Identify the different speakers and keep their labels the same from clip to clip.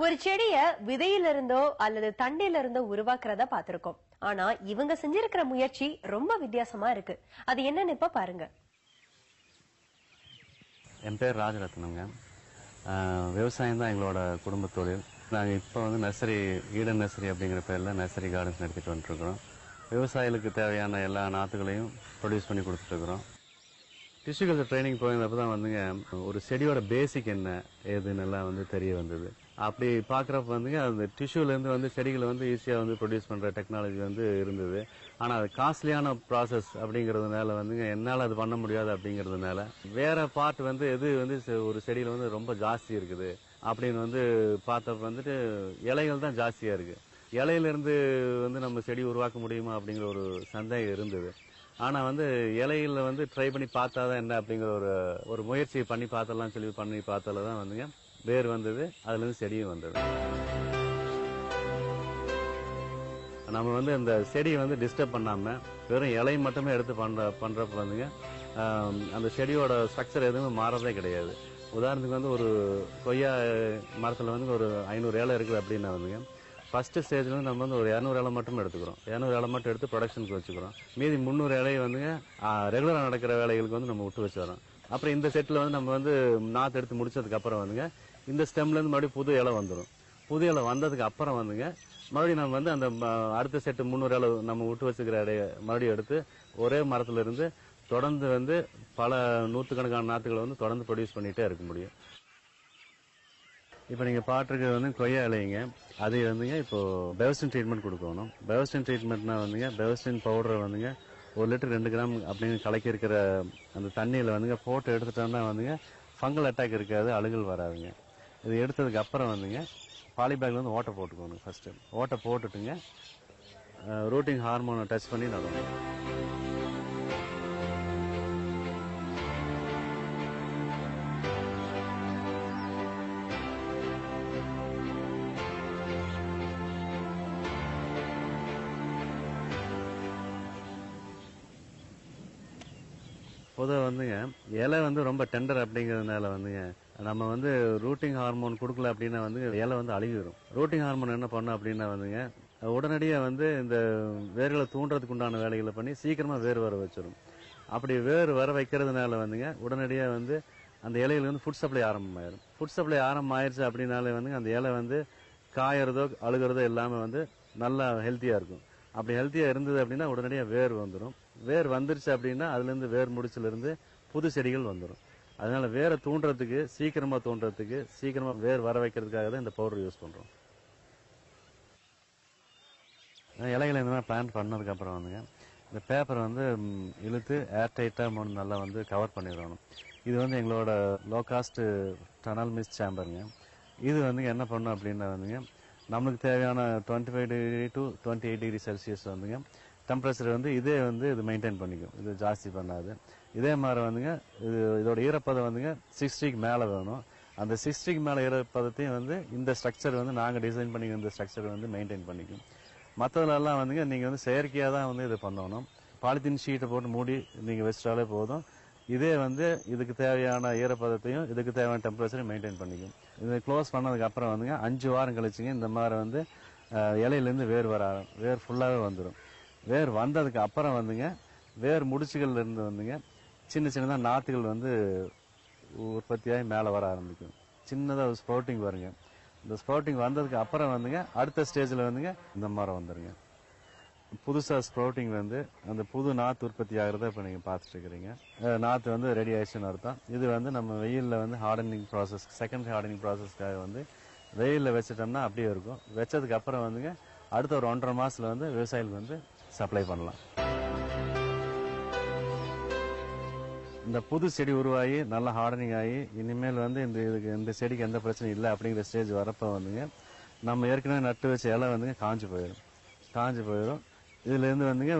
Speaker 1: ஒரு செடிய விதையில இருந்தோ அல்லது தண்டில இருந்தோ உருவாக்குறத பாத்திருக்கோம். ஆனா இவங்க செஞ்சிருக்கிற முயற்சி ரொம்ப வித்தியாசமா இருக்கு. அது என்னன்னு இப்ப பாருங்க.
Speaker 2: என் பேர் ராஜரத்னங்க. விவசாயம் தான் எங்களோட குடும்ப தொழில். நாங்கள் இப்போ வந்து நர்சரி, ஈடன் நர்சரி அப்படிங்கிற பேரில் நர்சரி கார்டன்ஸ் நடத்திட்டு வந்துட்டுருக்குறோம். விவசாயிகளுக்கு தேவையான எல்லா நாற்றுகளையும் ப்ரொடியூஸ் பண்ணி கொடுத்துட்ருக்குறோம். டிஷ்யூ கல்ச்சர் ட்ரைனிங் போயிருந்தப்போ தான் வந்துங்க ஒரு செடியோட பேசிக் என்ன ஏதுன்னு எல்லாம் வந்து தெரிய வந்தது. அப்படி பார்க்குறப்ப வந்துங்க அந்த டிஷ்யூலேருந்து வந்து செடிகளை வந்து ஈஸியாக வந்து ப்ரொடியூஸ் பண்ணுற டெக்னாலஜி வந்து இருந்தது. ஆனால் அது காஸ்ட்லியான ப்ராசஸ் அப்படிங்கிறதுனால வந்துங்க என்னால் அது பண்ண முடியாது அப்படிங்கிறதுனால வேற பார்ட் வந்து எது வந்து ஒரு செடியில் வந்து ரொம்ப ஜாஸ்தி இருக்குது அப்படின்னு வந்து பார்த்தப்ப வந்துட்டு இலைகள் தான் ஜாஸ்தியாக இருக்குது. இலையிலிருந்து வந்து நம்ம செடி உருவாக்க முடியுமா அப்படிங்கிற ஒரு சந்தேகம் இருந்தது. ஆனா வந்து இலையில வந்து ட்ரை பண்ணி பார்த்தாதான் என்ன அப்படிங்கிற ஒரு முயற்சி பண்ணி பார்த்தலாம் சொல்லி பண்ணி பார்த்தால தான் வந்துங்க வேர் வந்தது, அதுல இருந்து செடியும் வந்தது. நம்ம வந்து இந்த செடியை வந்து டிஸ்டர்ப் பண்ணாம வெறும் இலை மட்டுமே எடுத்து பண்றப்ப வந்துங்க அந்த செடியோட ஸ்ட்ரக்சர் எதுவுமே மாறதே கிடையாது. உதாரணத்துக்கு வந்து ஒரு கொய்யா மரத்துல வந்து ஒரு 500 இலை இருக்குது அப்படின்னா வந்துங்க ஃபர்ஸ்ட் ஸ்டேஜ்ல வந்து நம்ம வந்து ஒரு 200 இலை மட்டும் எடுத்துக்கிறோம். 200 இலை மட்டும் எடுத்து ப்ரொடக்ஷனுக்கு வச்சுக்கிறோம். மீதி 300 இலையை வந்துங்க ரெகுலரா நடக்கிற வேலைகளுக்கு வந்து நம்ம விட்டு வச்சிடறோம். அப்புறம் இந்த செட்ல வந்து நம்ம வந்து நாத்து எடுத்து முடிச்சதுக்கு அப்புறம் வந்துங்க இந்த ஸ்டெம்ல இருந்து மறுபடியும் புது இலை வந்துடும். புது இலை வந்ததுக்கு அப்புறம் வந்துங்க மறுபடியும் நம்ம வந்து அந்த அடுத்த செட்டு 300 இலை நம்ம விட்டு வச்சுக்கிற இலையை மறுபடியும் எடுத்து ஒரே மரத்துல இருந்து தொடர்ந்து வந்து பல நூற்றுக்கணக்கான நாத்துக்களை வந்து தொடர்ந்து ப்ரொடியூஸ் பண்ணிட்டே இருக்க முடியும். இப்போ நீங்கள் பாட்டுருக்கிறது வந்து கொய்யா இலைங்க. அது வந்துங்க இப்போ பெவஸ்டின் ட்ரீட்மெண்ட் கொடுக்கணும். பெவஸ்டின் ட்ரீட்மெண்ட்னா வந்துங்க பெவஸ்டின் பவுடரை வந்துங்க 1 லிட்டர் 2 கிராம் அப்படின்னு கலக்கி இருக்கிற அந்த தண்ணியில் வந்துங்க போட்டு எடுத்துட்டோம்னா வந்துங்க ஃபங்கல் அட்டாக் இருக்காது, அழுகல் வராதுங்க. இது எடுத்ததுக்கு அப்புறம் வந்துங்க பாலிபேக்ல வந்து ஓட்டை போட்டுக்கணும். ஃபர்ஸ்ட் ஓட்டை போட்டுட்டுங்க ரூட்டிங் ஹார்மோனை டச் பண்ணி நடணும். பொதுவாக வந்துங்க இலை வந்து ரொம்ப டெண்டர் அப்படிங்கிறதுனால வந்துங்க நம்ம வந்து ரூட்டிங் ஹார்மோன் கொடுக்கல அப்படின்னா வந்து இலை வந்து அழுகிடும். ரூட்டிங் ஹார்மோன் என்ன பண்ணும் அப்படின்னா வந்துங்க உடனடியாக வந்து இந்த வேர்களை தூண்டுறதுக்கு உண்டான வேலைகளை பண்ணி சீக்கிரமா வேர் வர வச்சிடும். அப்படி வேர் வர வைக்கிறதுனால வந்துங்க உடனடியாக வந்து அந்த இலைகளுக்கு வந்து ஃபுட் சப்ளை ஆரம்பமாயிடும். ஃபுட் சப்ளை ஆரம்பமாயிருச்சு அப்படின்னாலே வந்து அந்த இலை வந்து காயறதோ அழுகிறதோ இல்லாமல் வந்து நல்லா ஹெல்த்தியா இருக்கும். அப்படி ஹெல்த்தியா இருந்தது அப்படின்னா உடனடியாக வேர் வந்துடும். வேர் வந்துருச்சு அப்படின்னா அதுல இருந்து வேர் முடிச்சுல இருந்து புது செடிகள் வந்துடும். அதனால வேரை தூண்டுறதுக்கு சீக்கிரமா வேர் வர வைக்கிறதுக்காக தான் இந்த பவுடர் யூஸ் பண்றோம். இலைகளை இந்த மாதிரி பிளான்ட் பண்ணதுக்கு அப்புறம் வந்துங்க இந்த பேப்பரை வந்து இழுத்து ஏர்டைட்டா நல்லா வந்து கவர் பண்ணிடணும். இது வந்து எங்களோட லோ காஸ்ட் டனல் மிஸ்ட் சேம்பருங்க. இது வந்து என்ன பண்ணும் அப்படின்னா வந்துங்க நம்மளுக்கு தேவையான 25 டிகிரி டு 28 டிகிரி செல்சியஸ் வந்துங்க டெம்பரேச்சர் வந்து இதே வந்து இது மெயின்டைன் பண்ணிக்கும். இது ஜாஸ்தி பண்ணாது. இதே மாதிரி வந்துங்க இதோட ஈரப்பதம் வந்துங்க 60க்கு மேலே வேணும். அந்த 60க்கு மேலே ஈரப்பதத்தையும் வந்து இந்த ஸ்ட்ரக்சர் வந்து நாங்கள் டிசைன் பண்ணி இந்த ஸ்ட்ரக்சர் வந்து மெயின்டைன் பண்ணிக்கும். மற்றதுலாம் வந்துங்க நீங்கள் வந்து செயற்கையாக தான் வந்து இது பண்ணணும். பாலித்தீன் ஷீட்டை போட்டு மூடி நீங்கள் வச்சிட்டாலே போதும். இதே வந்து இதுக்கு தேவையான ஈரப்பதத்தையும் இதுக்கு தேவையான டெம்பரேச்சரையும் மெயின்டைன் பண்ணிக்கும். இதை க்ளோஸ் பண்ணதுக்கு அப்புறம் வந்துங்க 5 வாரம் கழிச்சுங்க இந்த மாதிரி வந்து இலையிலேருந்து வேர் ஃபுல்லாகவே வந்துடும். வேர் வந்ததுக்கு அப்புறம் வந்துங்க வேர் முடிச்சுகள்ல இருந்து வந்துங்க சின்னதாக நாற்றுகள் வந்து உற்பத்தியாகி மேலே வர ஆரம்பிக்கும். சின்னதாக ஸ்ப்ரவுட்டிங் வருங்க. இந்த ஸ்ப்ரவுட்டிங் வந்ததுக்கு அப்புறம் வந்துங்க அடுத்த ஸ்டேஜில் வந்துங்க இந்த மாதிரி வந்துருங்க. புதுசா ஸ்ப்ரவுட்டிங் வந்து அந்த புது நாத்து உற்பத்தி ஆகிறத இப்ப நீங்க பாத்துட்டு இருக்கிறீங்க. நாத்து வந்து ரெடி ஆயிடுச்சுன்னு அர்த்தம். இது வந்து நம்ம வெயில்ல வந்து ஹார்டனிங் ப்ராசஸ், செகண்ட் ஹார்டனிங் ப்ராசஸ்க்காக வந்து வெயில்ல வச்சுட்டோம்னா அப்படியே இருக்கும். வச்சதுக்கு அப்புறம் வந்துங்க அடுத்த ஒரு 1.5 மாசத்துல வந்து விவசாயிகளுக்கு வந்து சப்ளை பண்ணலாம். இந்த புது செடி உருவாகி நல்லா ஹார்டனிங் ஆகி இனிமேல் வந்து இந்த செடிக்கு எந்த பிரச்சனையும் இல்லை அப்படிங்கிற ஸ்டேஜ் வரப்ப வந்துங்க நம்ம ஏற்கனவே நட்டு வச்ச இலை வந்துங்க காஞ்சு போயிடும். இதுல இருந்து வந்துங்க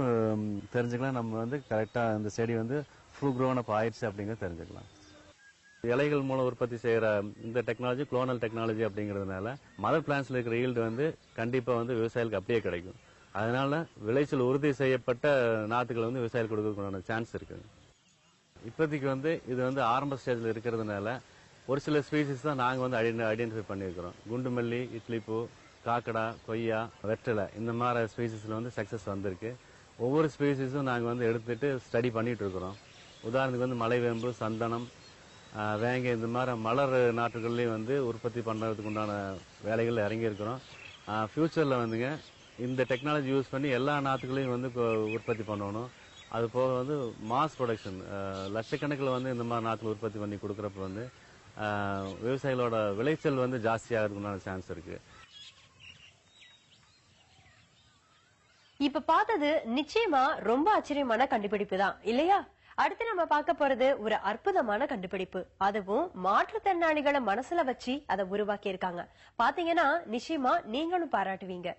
Speaker 2: தெரிஞ்சுக்கலாம் நம்ம வந்து கரெக்டா இந்த செடி வந்து ஃபுல் க்ரோன் அப் ஆயிடுச்சு அப்படிங்கறது தெரிஞ்சுக்கலாம். இலைகள் மூலம் உற்பத்தி செய்யற இந்த டெக்னாலஜி குளோனல் டெக்னாலஜி அப்படிங்கறதுனால மதர் பிளான்ட்ஸ்ல இருக்கிற ஈல்டு வந்து கண்டிப்பா வந்து விவசாயிகளுக்கு அப்படியே கிடைக்கும். அதனால விளைச்சல் உறுதி செய்யப்பட்ட நாத்துக்களை வந்து விவசாயிகள் கொடுக்கறதுக்கான சான்ஸ் இருக்கு. இப்போதைக்கு வந்து இது வந்து ஆரம்ப ஸ்டேஜ்ல இருக்கிறதுனால ஒரு சில ஸ்பீசிஸ் தான் நாங்கள் வந்து ஐடென்டிஃபை பண்ணியிருக்கிறோம். குண்டுமல்லி, இட்லிப்பூ, காக்கடா, கொய்யா, வெற்றிலை இந்த மாதிரி ஸ்பீசிஸில் வந்து சக்ஸஸ் வந்திருக்கு. ஒவ்வொரு ஸ்பீசிஸும் நாங்கள் வந்து எடுத்துட்டு ஸ்டடி பண்ணிட்டு இருக்கிறோம். உதாரணத்துக்கு வந்து மலைவேம்பு, சந்தனம், வேங்கை இந்த மாதிரி மலர் நாற்றுகள்லையும் வந்து உற்பத்தி பண்ணுறதுக்கு உண்டான வேலைகள் இறங்கியிருக்கிறோம். ஃப்யூச்சரில் வந்துங்க இந்த டெக்னாலஜி யூஸ் பண்ணி எல்லா நாற்றுகளையும் வந்து உற்பத்தி பண்ணணும். அது போக வந்து மாஸ் ப்ரொடக்ஷன் லட்சக்கணக்கில் வந்து இந்த மாதிரி நாற்றுகள் உற்பத்தி பண்ணி கொடுக்குறப்ப வந்து விவசாயிகளோட விளைச்சல் வந்து ஜாஸ்தியாகிறதுக்குண்டான சான்ஸ் இருக்கு.
Speaker 1: இப்ப பார்த்தது நிச்சயமா ரொம்ப ஆச்சரியமான கண்டுபிடிப்பு தான் இல்லையா? அடுத்து நம்ம பார்க்க போறது ஒரு அற்புதமான கண்டுபிடிப்பு. அதுவும் மாற்றுத்திறனாளிகளை மனசுல வச்சு அதை உருவாக்கி இருக்காங்க. பாத்தீங்கன்னா நிச்சயமா நீங்களும் பாராட்டுவீங்க.